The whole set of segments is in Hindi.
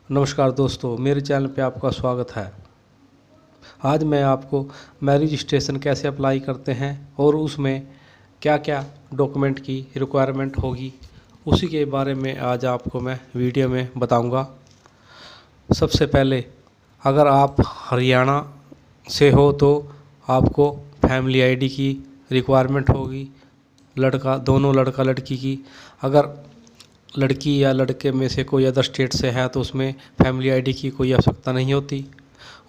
नमस्कार दोस्तों, मेरे चैनल पे आपका स्वागत है। आज मैं आपको मैरिज रजिस्ट्रेशन कैसे अप्लाई करते हैं और उसमें क्या क्या डॉक्यूमेंट की रिक्वायरमेंट होगी, उसी के बारे में आज आपको मैं वीडियो में बताऊंगा। सबसे पहले अगर आप हरियाणा से हो तो आपको फैमिली आईडी की रिक्वायरमेंट होगी, दोनों लड़का लड़की की। अगर लड़की या लड़के में से कोई अदर स्टेट से है तो उसमें फैमिली आईडी की कोई आवश्यकता नहीं होती।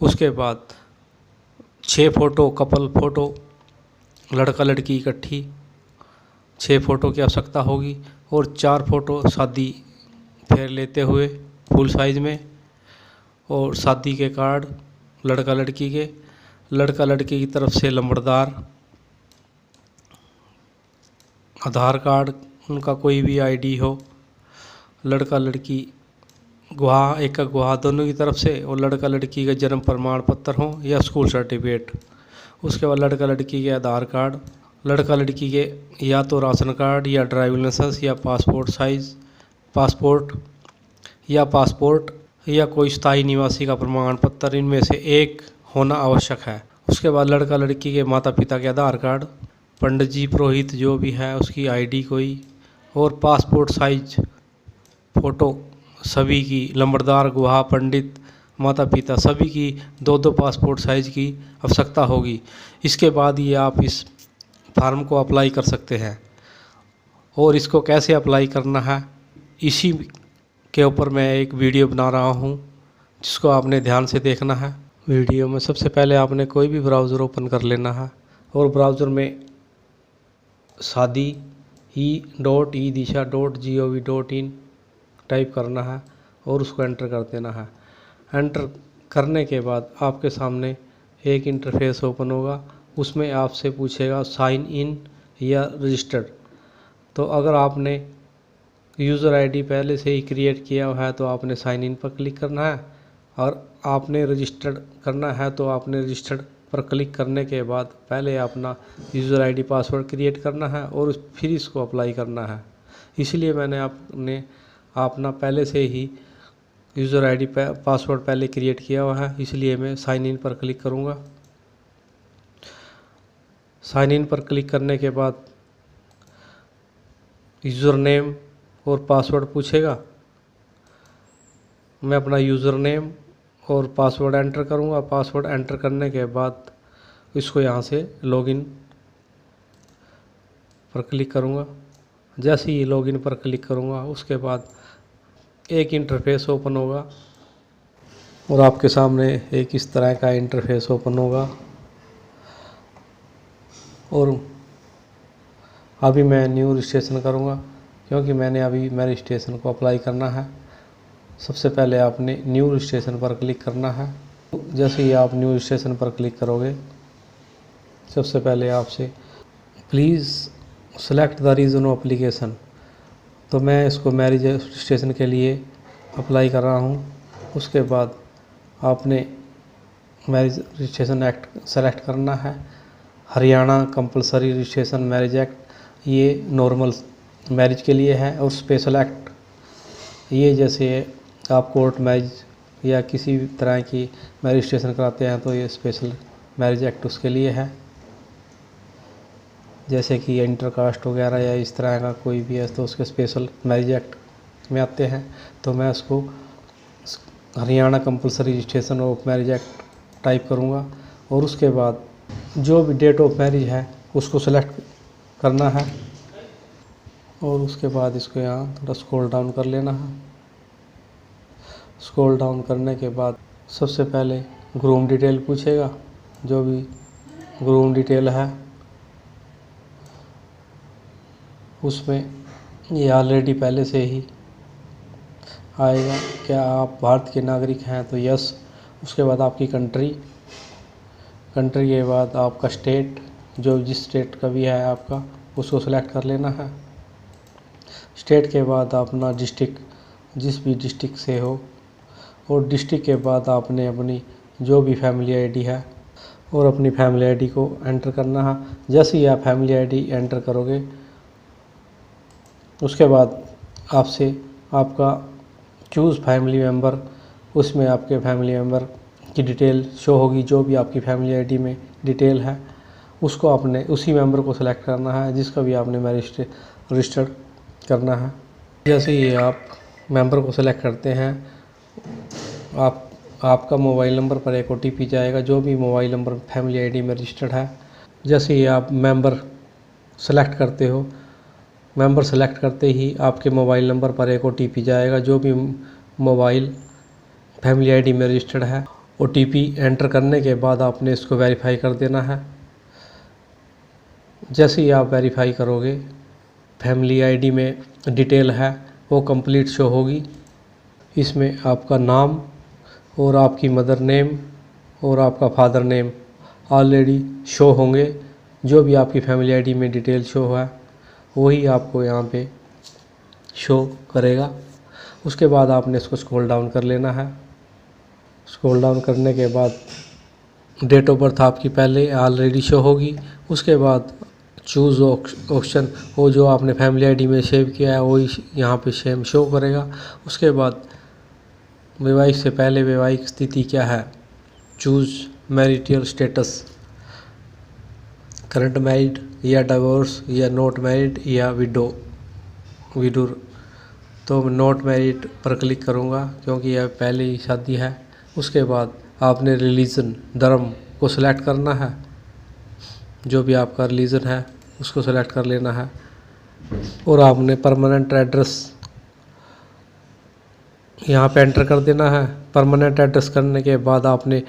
उसके बाद 6 फ़ोटो कपल फ़ोटो, लड़का लड़की इकट्ठी 6 फ़ोटो की आवश्यकता होगी और 4 फ़ोटो शादी फेर लेते हुए फुल साइज़ में, और शादी के कार्ड लड़का लड़की की तरफ से नंबरदार आधार कार्ड, उनका कोई भी आईडी हो, लड़का लड़की गवाह, एक गवाह दोनों की तरफ से, और लड़का लड़की का जन्म प्रमाण पत्र हो या स्कूल सर्टिफिकेट। उसके बाद लड़का लड़की के आधार कार्ड, लड़का लड़की के या तो राशन कार्ड या ड्राइविंग लाइसेंस या पासपोर्ट साइज़ पासपोर्ट या कोई स्थायी निवासी का प्रमाण पत्र, इनमें से एक होना आवश्यक है। उसके बाद लड़का लड़की के माता पिता के आधार कार्ड, पंडित जी पुरोहित जो भी है उसकी आईडी कोई, और पासपोर्ट साइज फ़ोटो सभी की, नंबरदार गवाह पंडित माता पिता सभी की 2-2 पासपोर्ट साइज़ की आवश्यकता होगी। इसके बाद ही आप इस फार्म को अप्लाई कर सकते हैं। और इसको कैसे अप्लाई करना है इसी के ऊपर मैं एक वीडियो बना रहा हूँ, जिसको आपने ध्यान से देखना है। वीडियो में सबसे पहले आपने कोई भी ब्राउज़र ओपन कर लेना है और ब्राउज़र में shadi.e-disha.gov.in टाइप करना है और उसको एंटर कर देना है। एंटर करने के बाद आपके सामने एक इंटरफेस ओपन होगा, उसमें आपसे पूछेगा साइन इन या रजिस्टर्ड। तो अगर आपने यूज़र आईडी पहले से ही क्रिएट किया हुआ है तो आपने साइन इन पर क्लिक करना है, और आपने रजिस्टर्ड करना है तो आपने रजिस्टर्ड पर क्लिक करने के बाद पहले अपना यूज़र आईडी पासवर्ड क्रिएट करना है और फिर इसको अप्लाई करना है। इसलिए मैंने अपना पहले से ही यूज़र आईडी पासवर्ड पहले क्रिएट किया हुआ है, इसलिए मैं साइन इन पर क्लिक करूँगा। साइन इन पर क्लिक करने के बाद यूज़र नेम और पासवर्ड पूछेगा। मैं अपना यूज़र नेम और पासवर्ड एंटर करूँगा। पासवर्ड एंटर करने के बाद इसको यहाँ से लॉगिन पर क्लिक करूँगा। जैसे ही लॉगिन पर क्लिक करूँगा उसके बाद एक इंटरफेस ओपन होगा और आपके सामने एक इस तरह का इंटरफेस ओपन होगा। और अभी मैं न्यू रजिस्ट्रेशन करूँगा क्योंकि मैंने अभी मेरे रजिस्ट्रेशन को अप्लाई करना है। सबसे पहले आपने न्यू रजिस्ट्रेशन पर क्लिक करना है। जैसे ही आप न्यू रजिस्ट्रेशन पर क्लिक करोगे, सबसे पहले आपसे please select the reason of application, तो मैं इसको मैरिज रजिस्ट्रेशन के लिए अप्लाई कर रहा हूँ। उसके बाद आपने मैरिज रजिस्ट्रेशन एक्ट सेलेक्ट करना है। Haryana compulsory registration marriage act ये नॉर्मल मैरिज के लिए है, और स्पेशल एक्ट ये जैसे आप कोर्ट मैरिज या किसी भी तरह की मैरिज रजिस्ट्रेशन कराते हैं तो ये स्पेशल मैरिज एक्ट उसके लिए है। जैसे कि इंटरकास्ट वगैरह या इस तरह का कोई भी है तो उसके स्पेशल मैरिज एक्ट में आते हैं। तो मैं उसको Haryana compulsory registration of marriage act type करूँगा और उसके बाद जो भी डेट ऑफ मैरिज है उसको सेलेक्ट करना है, और उसके बाद इसको यहाँ थोड़ा स्क्रॉल डाउन कर लेना है। स्क्रॉल डाउन करने के बाद सबसे पहले ग्रूम डिटेल पूछेगा, जो भी ग्रूम डिटेल है उसमें ये ऑलरेडी पहले से ही आएगा। क्या आप भारत के नागरिक हैं तो यस। उसके बाद आपकी कंट्री के बाद आपका स्टेट, जो जिस स्टेट का भी है आपका उसको सेलेक्ट कर लेना है। स्टेट के बाद अपना डिस्ट्रिक्ट, जिस भी डिस्ट्रिक्ट से हो, और डिस्ट्रिक्ट के बाद आपने अपनी जो भी फैमिली आईडी है और अपनी फैमिली आईडी को एंटर करना है। जैसे ही आप फैमिली आईडी एंटर करोगे उसके बाद आपसे आपका चूज़ फैमिली मेम्बर उसमें आपके फैमिली मेम्बर की डिटेल शो होगी। जो भी आपकी फैमिली आईडी में डिटेल है उसको आपने उसी मेंबर को सेलेक्ट करना है जिसका भी आपने रजिस्टर्ड करना है। जैसे ही आप मेंबर को सेलेक्ट करते हैं आपका मोबाइल नंबर पर एक OTP जाएगा, जो भी मोबाइल नंबर फैमिली आईडी में रजिस्टर्ड है। जैसे ही आप मेंबर सेलेक्ट करते हो, मेंबर सेलेक्ट करते ही आपके मोबाइल नंबर पर एक OTP जाएगा, जो भी मोबाइल फैमिली आईडी में रजिस्टर्ड है। OTP एंटर करने के बाद आपने इसको वेरीफाई कर देना है। जैसे ही आप वेरीफाई करोगे, फैमिली आईडी में डिटेल है वो कंप्लीट शो होगी। इसमें आपका नाम और आपकी मदर नेम और आपका फादर नेम ऑलरेडी शो होंगे। जो भी आपकी फैमिली आईडी में डिटेल शो है वही आपको यहाँ पे शो करेगा। उसके बाद आपने इसको स्क्रॉल डाउन कर लेना है। स्क्रॉल डाउन करने के बाद डेट ऑफ बर्थ आपकी पहले ऑलरेडी शो होगी। उसके बाद चूज़ ऑप्शन, वो जो आपने फैमिली आईडी में सेव किया है वही यहाँ पे सेम शो करेगा। उसके बाद वैवाहिक से पहले वैवाहिक स्थिति क्या है, choose marital status, current married या डिवोर्स या नॉट मैरिड या विडूर। तो मैं नॉट मैरिड पर क्लिक करूँगा क्योंकि यह पहले ही शादी है। उसके बाद आपने रिलीजन, धर्म को सिलेक्ट करना है। जो भी आपका रिलीजन है उसको सेलेक्ट कर लेना है। और आपने परमानेंट एड्रेस यहाँ पे एंटर कर देना है। परमानेंट एड्रेस करने के बाद आपने,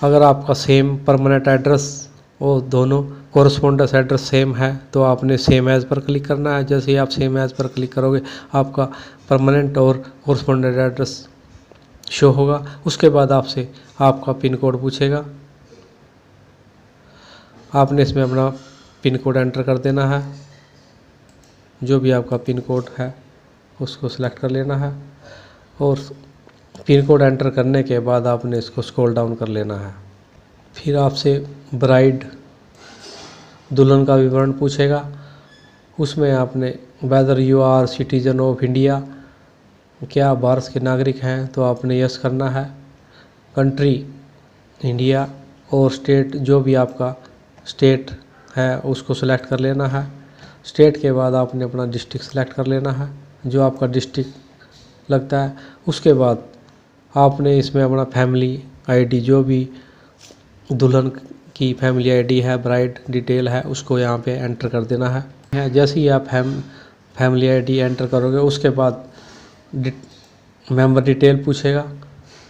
अगर आपका सेम परमानेंट एड्रेस और दोनों कोरस्पोंडेंस एड्रेस सेम है तो आपने सेम एज पर क्लिक करना है। जैसे ही आप सेम एज पर क्लिक करोगे आपका परमानेंट और कोरस्पोंडेंट एड्रेस शो होगा। उसके बाद आपसे आपका पिन कोड पूछेगा, आपने इसमें अपना पिन कोड एंटर कर देना है। जो भी आपका पिन कोड है उसको सिलेक्ट कर लेना है और पिन कोड एंटर करने के बाद आपने इसको स्क्रॉल डाउन कर लेना है। फिर आपसे ब्राइड, दुल्हन का विवरण पूछेगा। उसमें आपने whether you are citizen of India, क्या आप भारत के नागरिक हैं, तो आपने यस करना है। कंट्री इंडिया और स्टेट, जो भी आपका स्टेट है उसको सेलेक्ट कर लेना है। स्टेट के बाद आपने अपना डिस्ट्रिक्ट सेलेक्ट कर लेना है, जो आपका डिस्ट्रिक्ट लगता है। उसके बाद आपने इसमें अपना फैमिली आईडी, जो भी दुल्हन की फैमिली आईडी है, ब्राइड डिटेल है, उसको यहाँ पे एंटर कर देना है। जैसे ही आप फैमिली आईडी एंटर करोगे उसके बाद मेंबर डिटेल पूछेगा।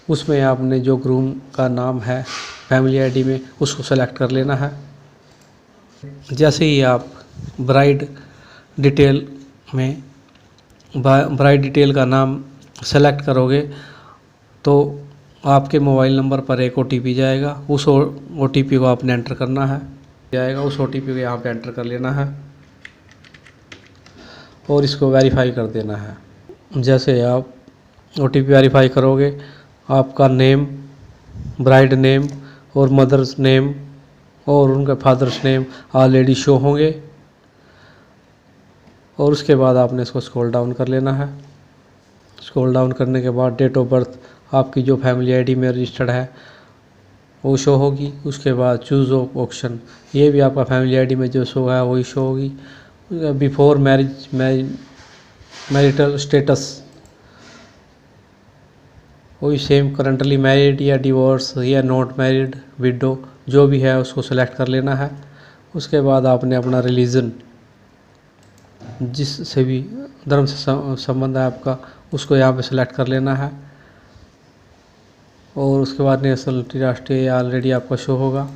उसमें आपने जो ग्रूम का नाम है फैमिली आईडी में उसको सेलेक्ट कर लेना है। जैसे ही आप ब्राइड डिटेल में ब्राइड डिटेल का नाम सेलेक्ट करोगे तो आपके मोबाइल नंबर पर एक OTP जाएगा। उस OTP को आपने एंटर करना है, उस OTP को यहाँ पे एंटर कर लेना है और इसको वेरीफाई कर देना है। जैसे आप OTP वेरीफाई करोगे आपका नेम, ब्राइड नेम और मदर्स नेम और उनके फादर्स नेम ऑलरेडी शो होंगे। और उसके बाद आपने इसको स्क्रॉल डाउन कर लेना है। स्क्रॉल डाउन करने के बाद डेट ऑफ बर्थ आपकी जो फैमिली आईडी में रजिस्टर्ड है वो शो होगी। उसके बाद चूज़ ऑप्शन, ये भी आपका फैमिली आईडी में जो शो है वही शो होगी। बिफोर मैरिज मैरिटल स्टेटस वही सेम, करंटली मैरिड या डिवोर्स या नॉट मैरिड, विडो, जो भी है उसको सेलेक्ट कर लेना है। उसके बाद आपने अपना रिलीजन, जिससे भी धर्म से संबंध है आपका, उसको यहाँ पे सेलेक्ट कर लेना है। और उसके बाद नेशनलिटी, राष्ट्रीय ऑलरेडी आपका शो होगा।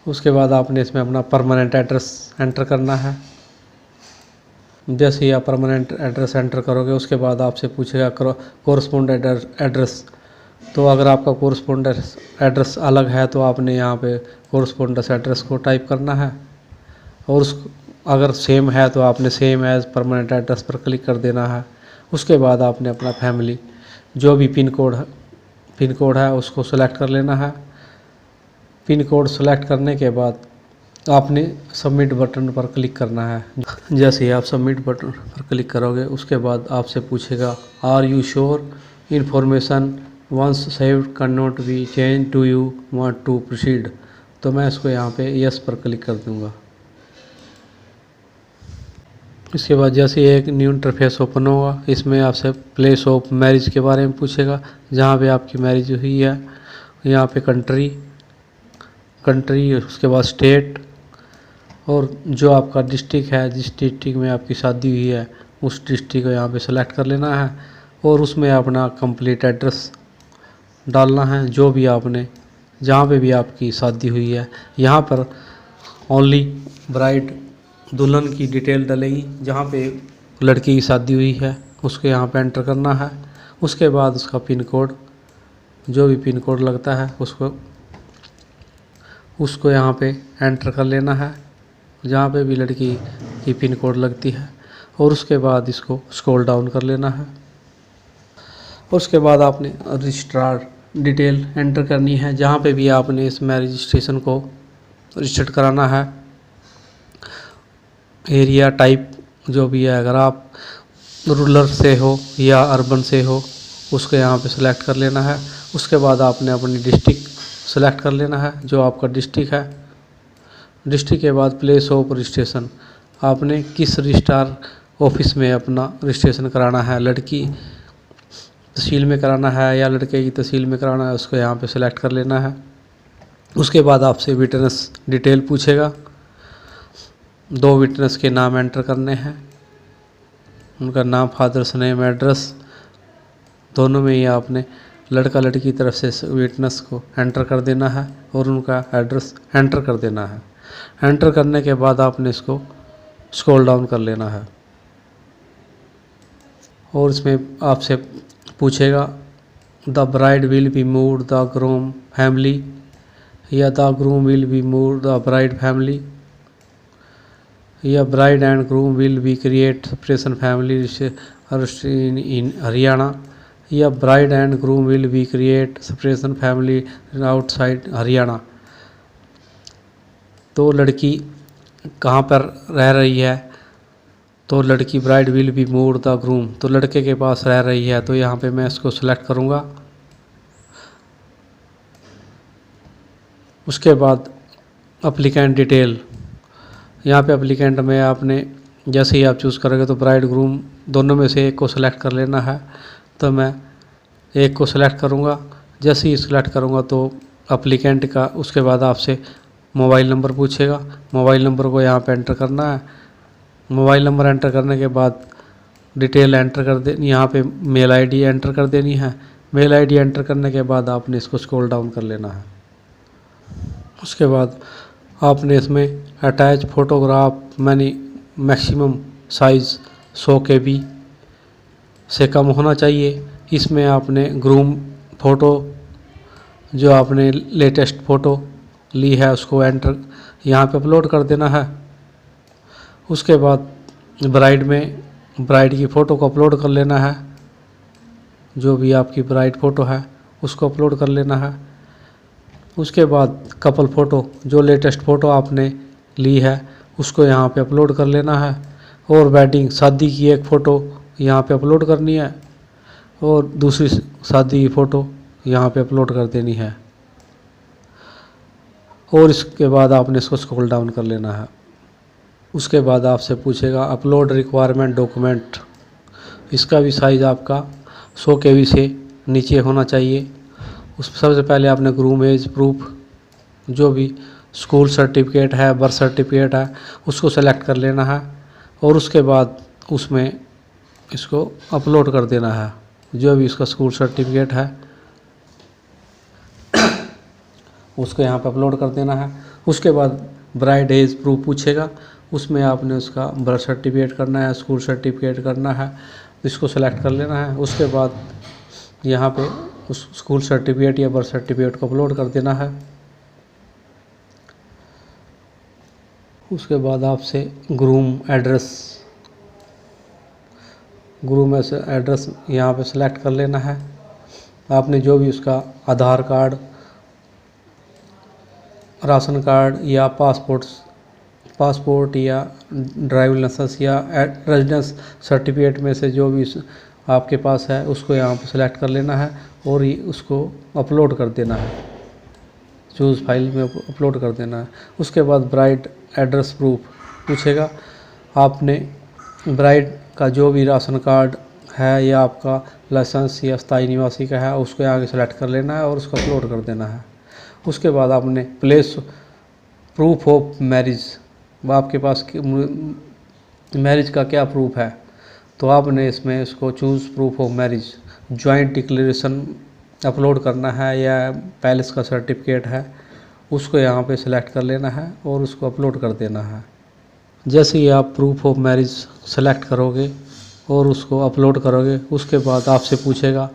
उसके बाद आपने इसमें अपना परमानेंट एड्रेस एंटर करना है। जैसे ही आप परमानेंट एड्रेस एंटर करोगे उसके बाद आपसे पूछेगा कोरस्पोंडेंट एड्रेस। तो अगर आपका कोरस्पोंडेंस एड्रेस अलग है तो आपने यहाँ पे कोरस्पोंडेंस एड्रेस को टाइप करना है। और अगर सेम है तो आपने सेम एज परमानेंट एड्रेस पर क्लिक कर देना है। उसके बाद आपने अपना फैमिली, जो भी पिन कोड है उसको सेलेक्ट कर लेना है। पिन कोड सेलेक्ट करने के बाद आपने सबमिट बटन पर क्लिक करना है। जैसे ही आप सबमिट बटन पर क्लिक करोगे उसके बाद आपसे पूछेगा are you sure information once saved can not be change do you want to proceed. तो मैं इसको यहाँ पे यस पर क्लिक कर दूँगा। इसके बाद जैसे एक न्यू इंटरफेस ओपन होगा, इसमें आपसे प्लेस ऑफ मैरिज के बारे में पूछेगा, जहाँ पे आपकी मैरिज हुई है। यहाँ पे कंट्री, उसके बाद स्टेट, और जो आपका डिस्ट्रिक्ट है, जिस डिस्ट्रिक्ट में आपकी शादी हुई है उस डिस्ट्रिक्ट को यहाँ पे सेलेक्ट कर लेना है और उसमें अपना कंप्लीट एड्रेस डालना है, जो भी आपने जहाँ पे भी आपकी शादी हुई है। यहाँ पर ओनली ब्राइड, दुल्हन की डिटेल डलेगी, जहाँ पे लड़की की शादी हुई है उसको यहाँ पे एंटर करना है। उसके बाद उसका पिन कोड, जो भी पिन कोड लगता है उसको यहाँ पे एंटर कर लेना है, जहाँ पे भी लड़की की पिन कोड लगती है, और उसके बाद इसको स्क्रॉल डाउन कर लेना है। और उसके बाद आपने रजिस्ट्रार डिटेल एंटर करनी है, जहाँ पे भी आपने इस मैरिज रजिस्ट्रेशन को रजिस्टर्ड कराना है। एरिया टाइप जो भी है, अगर आप रूरल से हो या अर्बन से हो उसको यहाँ पे सेलेक्ट कर लेना है। उसके बाद आपने अपनी डिस्ट्रिक्ट सेलेक्ट कर लेना है, जो आपका डिस्ट्रिक्ट है। डिस्ट्रिक्ट के बाद प्लेस ऑफ रजिस्ट्रेशन, आपने किस रजिस्ट्रार ऑफिस में अपना रजिस्ट्रेशन कराना है, लड़की तहसील में कराना है या लड़के की तहसील में कराना है, उसको यहाँ पे सेलेक्ट कर लेना है। उसके बाद आपसे विटनेस डिटेल पूछेगा, 2 विटनेस के नाम एंटर करने हैं, उनका नाम, फादर्स नेम, एड्रेस, दोनों में ही आपने लड़का लड़की की तरफ से विटनेस को एंटर कर देना है और उनका एड्रेस एंटर कर देना है। एंटर करने के बाद आपने इसको स्क्रॉल डाउन कर लेना है और इसमें आपसे पूछेगा the bride will be move the groom family या the groom will be move the bride family या bride and groom will be create separation family in Haryana या bride and groom will be create separation family outside Haryana. तो लड़की कहाँ पर रह रही है, तो लड़की bride will be move the groom, तो लड़के के पास रह रही है, तो यहाँ पे मैं इसको सेलेक्ट करूँगा। उसके बाद अप्लीकेंट डिटेल, यहाँ पे अप्लीकेंट में आपने जैसे ही आप चूज़ करोगे तो ब्राइड ग्रूम दोनों में से एक को सेलेक्ट कर लेना है। तो मैं एक को सेलेक्ट करूँगा। जैसे ही सेलेक्ट करूँगा तो अप्लीकेंट का, उसके बाद आपसे मोबाइल नंबर पूछेगा, मोबाइल नंबर को यहाँ पे एंटर करना है। मोबाइल नंबर एंटर करने के बाद डिटेल एंटर कर दे, यहाँ पे मेल आईडी एंटर कर देनी है। मेल आईडी एंटर करने के बाद आपने इसको स्क्रॉल डाउन कर लेना है। उसके बाद आपने इसमें attach photograph maximum size 100 KB से कम होना चाहिए। इसमें आपने ग्रूम फ़ोटो, जो आपने लेटेस्ट फ़ोटो ली है उसको एंटर यहाँ पे अपलोड कर देना है। उसके बाद ब्राइड की फ़ोटो को अपलोड कर लेना है, जो भी आपकी ब्राइड फ़ोटो है उसको अपलोड कर लेना है। उसके बाद कपल फ़ोटो, जो लेटेस्ट फ़ोटो आपने ली है उसको यहाँ पे अपलोड कर लेना है। और वेडिंग, शादी की एक फ़ोटो यहाँ पे अपलोड करनी है और दूसरी शादी की फ़ोटो यहाँ पे अपलोड कर देनी है। और इसके बाद आपने इसको स्क्रॉल डाउन कर लेना है। उसके बाद आपसे पूछेगा अपलोड रिक्वायरमेंट डॉक्यूमेंट, इसका भी साइज़ आपका 100 KB से नीचे होना चाहिए। उस सबसे पहले आपने ग्रूम एज प्रूफ, जो भी स्कूल सर्टिफिकेट है, बर्थ सर्टिफिकेट है, उसको सेलेक्ट कर लेना है और उसके बाद उसमें इसको अपलोड कर देना है, जो भी इसका स्कूल सर्टिफिकेट है उसको यहाँ पर अपलोड कर देना है। उसके बाद ब्राइड एज प्रूफ पूछेगा, उसमें आपने उसका बर्थ सर्टिफिकेट करना है, स्कूल सर्टिफिकेट करना है, इसको सेलेक्ट कर लेना है। उसके बाद यहाँ पे उस स्कूल सर्टिफिकेट या बर्थ सर्टिफिकेट को अपलोड कर देना है। उसके बाद आपसे ग्रूम एड्रेस यहाँ पे सेलेक्ट कर लेना है। आपने जो भी उसका आधार कार्ड, राशन कार्ड या पासपोर्ट या ड्राइविंग लाइसेंस या रेजिडेंस सर्टिफिकेट में से जो भी आपके पास है उसको यहाँ पर सेलेक्ट कर लेना है और उसको अपलोड कर देना है, चूज़ फाइल में अपलोड कर देना है। उसके बाद ब्राइड एड्रेस प्रूफ पूछेगा। आपने ब्राइड का जो भी राशन कार्ड है या आपका लाइसेंस या स्थायी निवासी का है उसको आगे सेलेक्ट कर लेना है और उसको अपलोड कर देना है। उसके बाद आपने प्लेस प्रूफ ऑफ मैरिज, आपके पास मैरिज का क्या प्रूफ है, तो आपने इसमें इसको choose proof of marriage, joint declaration upload करना है या पैलेस का सर्टिफिकेट है उसको यहाँ पे सिलेक्ट कर लेना है और उसको अपलोड कर देना है। जैसे ही आप प्रूफ ऑफ मैरिज सेलेक्ट करोगे और उसको अपलोड करोगे उसके बाद आपसे पूछेगा,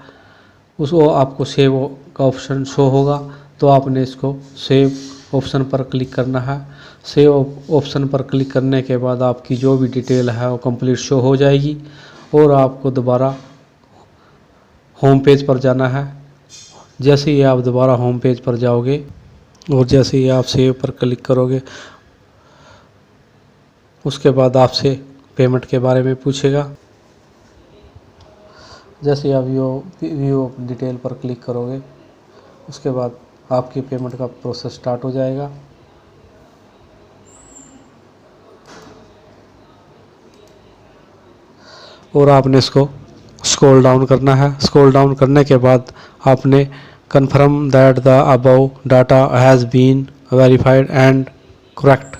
उसको आपको सेव का ऑप्शन शो होगा तो आपने इसको सेव ऑप्शन पर क्लिक करना है। सेव ऑप्शन पर क्लिक करने के बाद आपकी जो भी डिटेल है वो कंप्लीट शो हो जाएगी और आपको दोबारा होम पेज पर जाना है। जैसे ही आप दोबारा होम पेज पर जाओगे और जैसे ही आप सेव पर क्लिक करोगे उसके बाद आपसे पेमेंट के बारे में पूछेगा। जैसे ही आप व्यू डिटेल पर क्लिक करोगे उसके बाद आपकी पेमेंट का प्रोसेस स्टार्ट हो जाएगा। और आपने इसको स्क्रॉल डाउन करना है। स्क्रॉल डाउन करने के बाद आपने confirm that the above data has been verified and correct,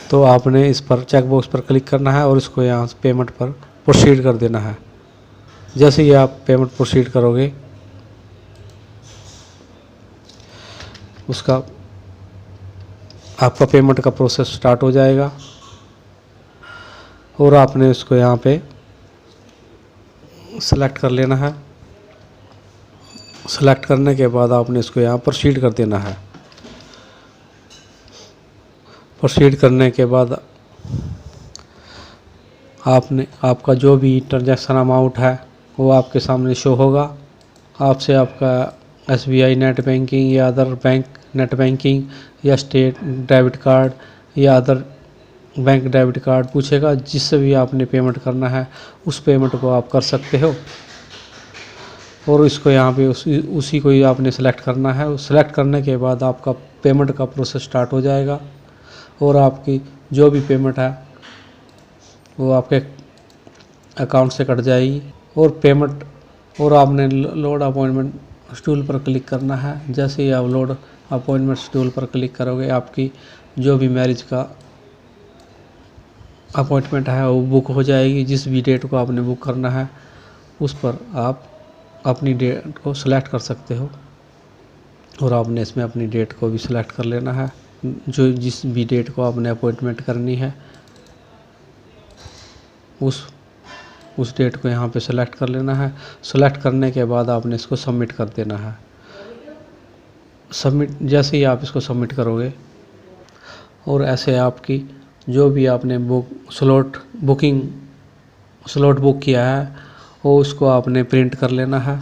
तो आपने इस पर चेक बॉक्स पर क्लिक करना है और इसको यहाँ से पेमेंट पर प्रोसीड कर देना है। जैसे ही आप पेमेंट प्रोसीड करोगे उसका आपका पेमेंट का प्रोसेस स्टार्ट हो जाएगा और आपने इसको यहाँ पे सेलेक्ट कर लेना है। सेलेक्ट करने के बाद आपने इसको यहाँ प्रोसीड कर देना है। प्रोसीड करने के बाद आपका जो भी ट्रांजैक्शन अमाउंट है वो आपके सामने शो होगा। आपसे आपका SBI नेट बैंकिंग या अदर बैंक नेट बैंकिंग या स्टेट डेबिट कार्ड या अदर बैंक डेबिट कार्ड पूछेगा। जिससे भी आपने पेमेंट करना है उस पेमेंट को आप कर सकते हो और इसको यहाँ पे उसी को ही आपने सेलेक्ट करना है। सेलेक्ट करने के बाद आपका पेमेंट का प्रोसेस स्टार्ट हो जाएगा और आपकी जो भी पेमेंट है वो आपके अकाउंट से कट जाएगी और पेमेंट। और आपने लोड अपॉइंटमेंट शेड्यूल पर क्लिक करना है। जैसे ही आप लोड अपॉइंटमेंट शेड्यूल पर क्लिक करोगे आपकी जो भी मैरिज का अपॉइंटमेंट है वो बुक हो जाएगी। जिस भी डेट को आपने बुक करना है उस पर आप अपनी डेट को सिलेक्ट कर सकते हो और आपने इसमें अपनी डेट को भी सिलेक्ट कर लेना है। जो जिस भी डेट को आपने अपॉइंटमेंट करनी है उस डेट को यहाँ पे सेलेक्ट कर लेना है। सेलेक्ट करने के बाद आपने इसको सबमिट कर देना है। सबमिट जैसे ही आप इसको सबमिट करोगे और ऐसे आपकी जो भी आपने स्लॉट बुक किया है वो उसको आपने प्रिंट कर लेना है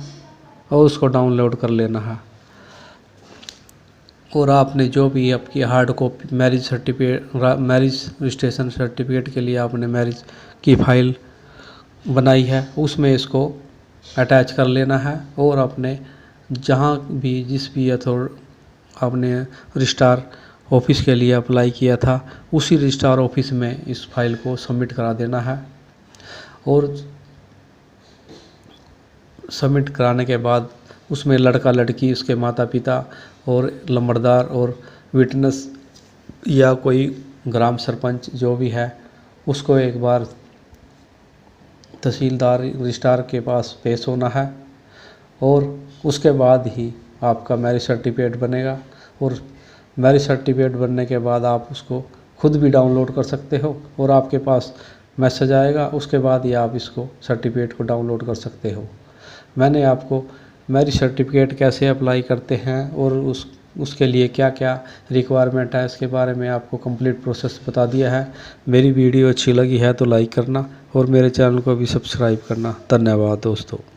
और उसको डाउनलोड कर लेना है। और आपने जो भी आपकी hard copy marriage registration certificate के लिए आपने मैरिज की फाइल बनाई है उसमें इसको अटैच कर लेना है और अपने जहाँ भी जिस भी आपने रजिस्ट्रार ऑफिस के लिए अप्लाई किया था उसी रजिस्ट्रार ऑफिस में इस फाइल को सबमिट करा देना है। और सबमिट कराने के बाद उसमें लड़का लड़की उसके माता पिता और लंबड़दार और विटनेस या कोई ग्राम सरपंच जो भी है उसको एक बार तहसीलदार रजिस्ट्रार के पास पेश होना है और उसके बाद ही आपका मैरिज सर्टिफिकेट बनेगा। और मैरिज सर्टिफिकेट बनने के बाद आप उसको खुद भी डाउनलोड कर सकते हो और आपके पास मैसेज आएगा, उसके बाद ही आप इसको सर्टिफिकेट को डाउनलोड कर सकते हो। मैंने आपको मैरिज सर्टिफिकेट कैसे अप्लाई करते हैं और उसके लिए क्या क्या रिक्वायरमेंट है इसके बारे में आपको कंप्लीट प्रोसेस बता दिया है। मेरी वीडियो अच्छी लगी है तो लाइक करना और मेरे चैनल को भी सब्सक्राइब करना। धन्यवाद दोस्तों।